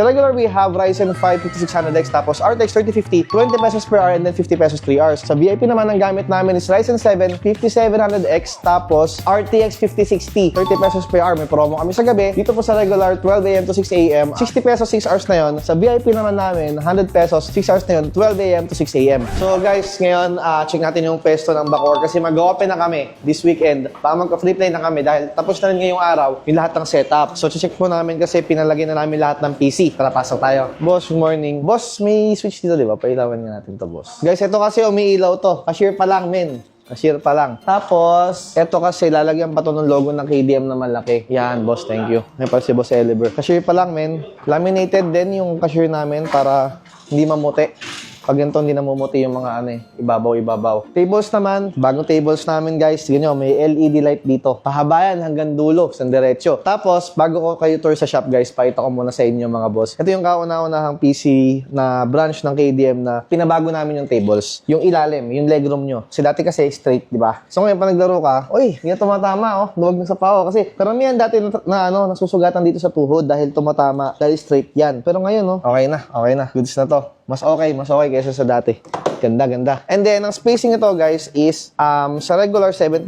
Regular, we have Ryzen 5 5600X tapos RTX 3050, 20 pesos per hour and then 50 pesos 3 hours. Sa VIP naman, ang gamit namin is Ryzen 7 5700X tapos RTX 5060, 30 pesos per hour. May promo kami sa gabi. Dito po sa regular, 12 AM to 6 AM, 60 pesos 6 hours na yon. Sa VIP naman namin, 100 pesos 6 hours na yon, 12 AM to 6 AM. So guys, ngayon, check natin yung pesto ng Bacoor kasi mag-open na kami this weekend. Baka magka-free play na kami dahil tapos na rin ngayong araw yung lahat ng setup. So check po namin kasi pinalagay na namin lahat ng PC. Tara, pasok tayo. Boss, good morning. Boss, may switch dito, di ba? Pailawan nga natin to, boss. Guys, ito kasi umiilaw to. Cashier pa lang, men. Cashier pa lang. Tapos, ito kasi lalagyan pa to ng logo ng KDM na malaki. Yan, boss, thank you. May pa si Boss Eliber. Cashier pa lang, men. Laminated din yung cashier namin para hindi mamuti. Pag ganito, hindi namumuti yung mga ibabaw. Tables naman, bagong tables namin guys. Tignan nyo, may LED light dito. Pahabayan hanggang dulo, sa diretso. Tapos, bago ko kayo tour sa shop guys, pakita ko muna sa inyo mga boss. Ito yung kauna-unahang PC na branch ng KDM na pinabago namin yung tables. Yung ilalim, yung legroom nyo. Kasi dati kasi straight, di ba? So ngayon, pa naglaro ka, uy, hindi na tumatama, oh. Luwag na sa pao. Kasi karamihan dati nasusugatan dito sa tuhod dahil tumatama, dahil straight yan. Pero ngayon, oh, okay na. Goods na to. Mas okay kaysa sa dati. Ganda. And then, ang spacing ito, guys, is sa regular 75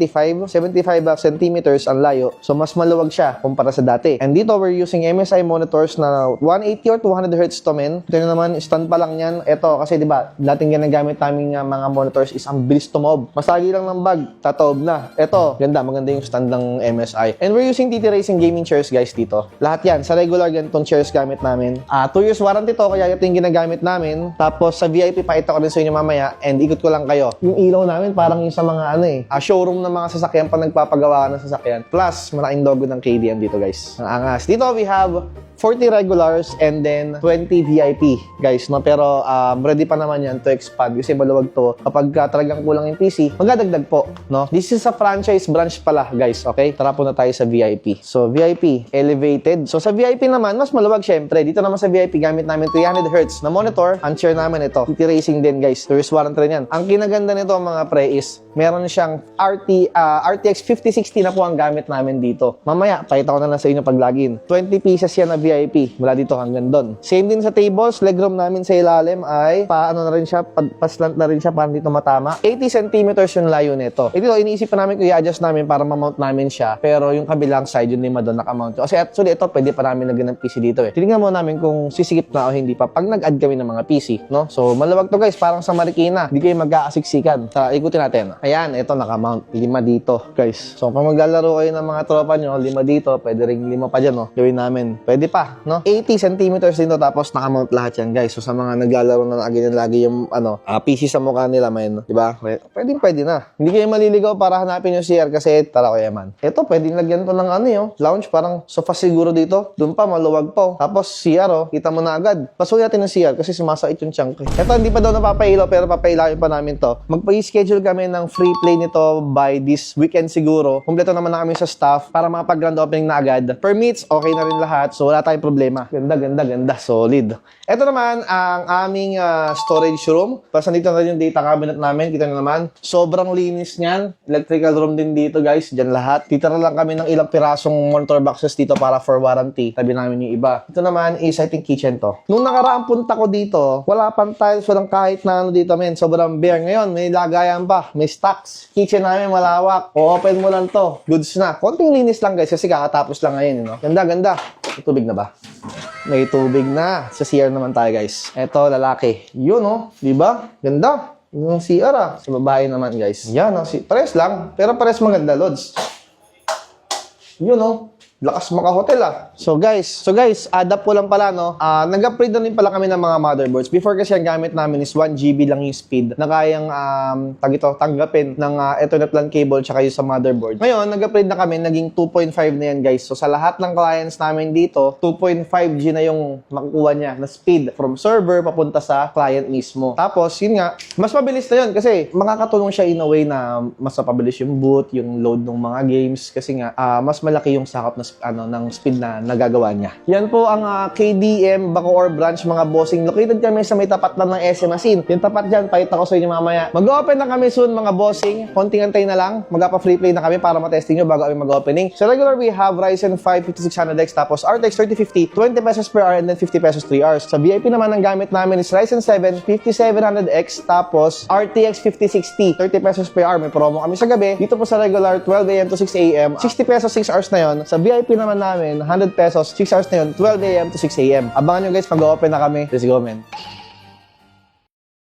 centimeters ang layo. So, mas maluwag siya kumpara sa dati. And dito, we're using MSI monitors na 180 or 200 Hz to, men. Ito naman, stand pa lang yan. Ito, kasi diba, dating ginagamit namin mga monitors is ang bilis tumob. Masagi lang ng bag, tataob na. Ito, maganda yung stand ng MSI. And we're using TT Racing gaming chairs, guys, dito. Lahat yan, sa regular ganitong chairs gamit namin. 2 years warranty to, kaya ito yung ginagamit namin. Tapos, sa VIP, pakita ko rin sa inyo mamaya and ikot ko lang kayo. Yung ilaw namin parang yung sa mga showroom ng mga sasakyan pa nagpapagawa ng sasakyan. Plus, malaking logo ng KDM dito, guys. Ang angas. Dito we have 40 regulars and then 20 VIP, guys, no? Pero ready pa naman yan to expand kasi maluwag to. Kapag talagang kulang yung PC, magdadagdag po, no? This is a franchise branch pala, guys, okay? Tara po na tayo sa VIP. So, VIP, elevated. So, sa VIP naman, mas maluwag syempre. Dito naman sa VIP, gamit namin 300 Hz na monitor. Ang chair namin ito, TT Racing din, guys. Tourist warranty rin yan. Ang kinaganda nito, mga pre, is meron siyang RTX 5060 na po ang gamit namin dito. Mamaya, pakita ko na lang sa inyo pag login. 20 pieces yan na VIP. Mula dito hanggang doon. Same din sa tables. Legroom namin sa ilalim ay paano na rin siya, paslant na rin siya para dito matama. 80 centimeters yung layo nito. Ito, iniisip pa namin kung i-adjust namin para ma-mount namin siya. Pero yung kabilang side, yung lima doon nakamount. Kasi actually, ito, pwede pa namin lagyan ng PC dito eh. Tinignan mo namin kung sisikip na o hindi pa pag nag-add kami ng mga PC, no? So, maluwag to guys. Parang sa Marikina. Hindi kayo mag-aasiksikan. Ikutin natin. Ayan, ito nakamount. 5 dito, guys. So, pag maglalaro kayo ng mga tropa nyo, 5 dito, pwede ring 5 pa dyan, no? Gawin namin. Pwede pa, no? 80 centimeters dito, tapos nakamount lahat yan, guys. So, sa mga naglalaro na lagi yung, PC sa mukha nila, man. Diba? Pwede na. Hindi kayo maliligaw para hanapin yung CR kasi, tara ko yaman. Ito, pwede lagyan to ng lounge, parang sofa siguro dito. Doon pa, maluwag pa, oh. Tapos, CR, kita mo na agad. Pasukin natin ng CR kasi sumasait yung chunk. Ito, hindi pa daw napapailaw, pero papailawin pa namin to. Magpa-schedule kami ng free play nito by this weekend siguro. Kumpleto naman na kami sa staff para makapag grand opening na agad. Permits, okay na rin lahat. So, wala tayong problema. Ganda. Solid. Ito naman, ang aming storage room. Tapos, nandito na rin yung data cabinet namin. Kita nyo naman. Sobrang linis niyan. Electrical room din dito, guys. Diyan lahat. Titira lang kami ng ilang pirasong monitor boxes dito para for warranty. Tabi namin yung iba. Ito naman is, I think, kitchen to. Nung nakaraang punta ko dito, wala pang tiles, walang kahit na dito, men. Sobrang bare. Ngayon, may lagayan pa. May stocks. Kitchen namin malawak. O-open mo lang to. Goods na. Konting linis lang, guys, kasi kakatapos lang ngayon, no? Ganda. May tubig na ba? May tubig na. Sa CR naman tayo, guys. Ito, lalaki. Yun, oh. Diba? Ganda. Yung CR, Sa babae naman, guys. Yan, oh. Pares lang. Pero pares maganda, Lods. Yun, oh. Lakas maka-hotel So guys, adapt po lang pala, no? Nag-upgrade na rin pala kami ng mga motherboards. Before kasi ang gamit namin is 1 GB lang yung speed na kayang tanggapin ng Ethernet LAN cable tsaka yung sa motherboard. Ngayon, nag-upgrade na kami, naging 2.5 na yan, guys. So sa lahat ng clients namin dito, 2.5G na yung makukuha niya na speed from server papunta sa client mismo. Tapos, yun nga, mas mabilis na yun kasi makakatulong siya in a way na mas mapabilis yung boot, yung load ng mga games kasi nga, mas malaki yung sakop na ng speed na nagagawa niya. Yan po ang KDM Bacoor branch mga bossing. Located kami sa may tapat lang ng SM Asin. Yung tapat dyan, pakita ko sa inyo mamaya. Mag-open na kami soon mga bossing. Konting antay na lang. Magpa-free play na kami para matesting nyo bago kami mag-opening. Sa regular, we have Ryzen 5 5600X tapos RTX 3050, 20 pesos per hour and then 50 pesos 3 hours. Sa VIP naman ang gamit namin is Ryzen 7 5700X tapos RTX 5060, 30 pesos per hour. May promo kami sa gabi. Dito po sa regular, 12 AM to 6 AM. 60 pesos 6 hours na yon. Sa VIP naman namin, 100 pesos 6 hours na yon, 12 AM to 6 AM. Abangan nyo guys, mag-open na kami. Let's go, man.